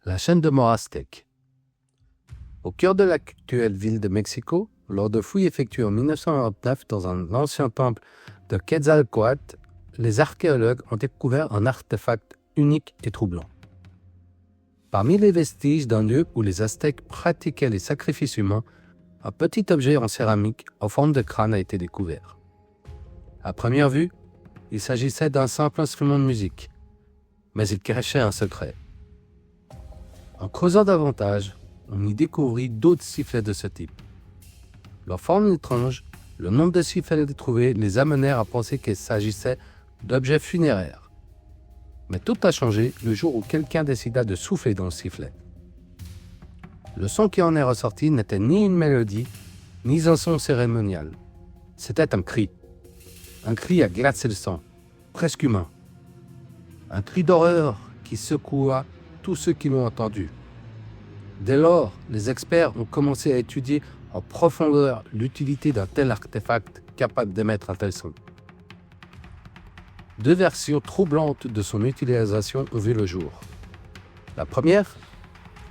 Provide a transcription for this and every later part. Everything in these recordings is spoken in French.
La chaîne de mort aztèque. Au cœur de l'actuelle ville de Mexico, lors de fouilles effectuées en 1999 dans un ancien temple de Quetzalcoatl, les archéologues ont découvert un artefact unique et troublant. Parmi les vestiges d'un lieu où les Aztèques pratiquaient les sacrifices humains, un petit objet en céramique en forme de crâne a été découvert. À première vue, il s'agissait d'un simple instrument de musique, mais il cachait un secret. En creusant davantage, on y découvrit d'autres sifflets de ce type. Leur forme étrange, le nombre de sifflets trouvés les amenèrent à penser qu'il s'agissait d'objets funéraires. Mais tout a changé le jour où quelqu'un décida de souffler dans le sifflet. Le son qui en est ressorti n'était ni une mélodie, ni un son cérémonial. C'était un cri. Un cri à glacer le sang, presque humain. Un cri d'horreur qui secoua tous ceux qui l'ont entendu. Dès lors, les experts ont commencé à étudier en profondeur l'utilité d'un tel artefact capable d'émettre un tel son. Deux versions troublantes de son utilisation ont vu le jour. La première,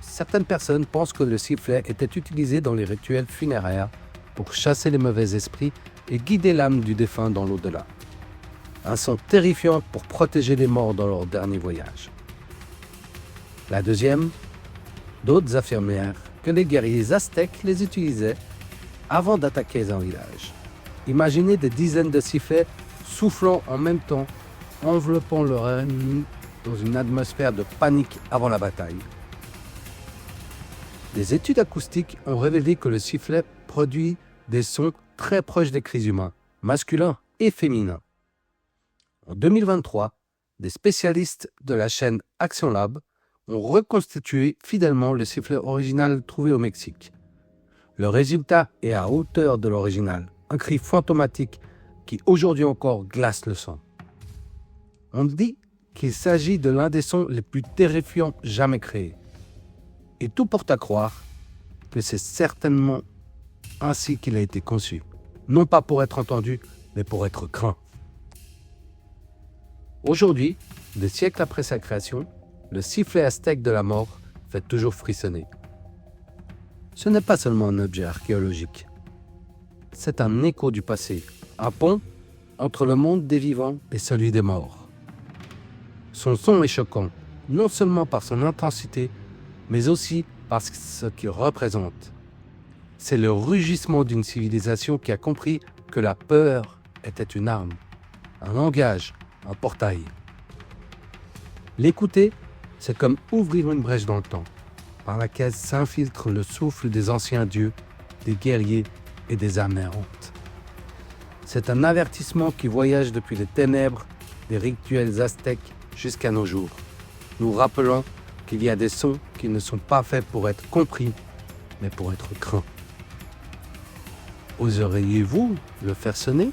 certaines personnes pensent que le sifflet était utilisé dans les rituels funéraires pour chasser les mauvais esprits et guider l'âme du défunt dans l'au-delà. Un son terrifiant pour protéger les morts dans leur dernier voyage. La deuxième, d'autres affirmèrent que les guerriers aztèques les utilisaient avant d'attaquer un village. Imaginez des dizaines de sifflets soufflant en même temps, enveloppant leur ennemi dans une atmosphère de panique avant la bataille. Des études acoustiques ont révélé que le sifflet produit des sons très proches des cris humains, masculins et féminins. En 2023, des spécialistes de la chaîne Action Lab ont reconstitué fidèlement le sifflet original trouvé au Mexique. Le résultat est à hauteur de l'original, un cri fantomatique qui aujourd'hui encore glace le sang. On dit qu'il s'agit de l'un des sons les plus terrifiants jamais créés. Et tout porte à croire que c'est certainement ainsi qu'il a été conçu. Non pas pour être entendu, mais pour être craint. Aujourd'hui, des siècles après sa création, le sifflet aztèque de la mort fait toujours frissonner. Ce n'est pas seulement un objet archéologique. C'est un écho du passé, un pont entre le monde des vivants et celui des morts. Son son est choquant, non seulement par son intensité, mais aussi par ce qu'il représente. C'est le rugissement d'une civilisation qui a compris que la peur était une arme, un langage, un portail. L'écouter, c'est comme ouvrir une brèche dans le temps, par laquelle s'infiltre le souffle des anciens dieux, des guerriers et des âmes errantes. C'est un avertissement qui voyage depuis les ténèbres des rituels aztèques jusqu'à nos jours, nous rappelant qu'il y a des sons qui ne sont pas faits pour être compris, mais pour être craints. Oseriez-vous le faire sonner ?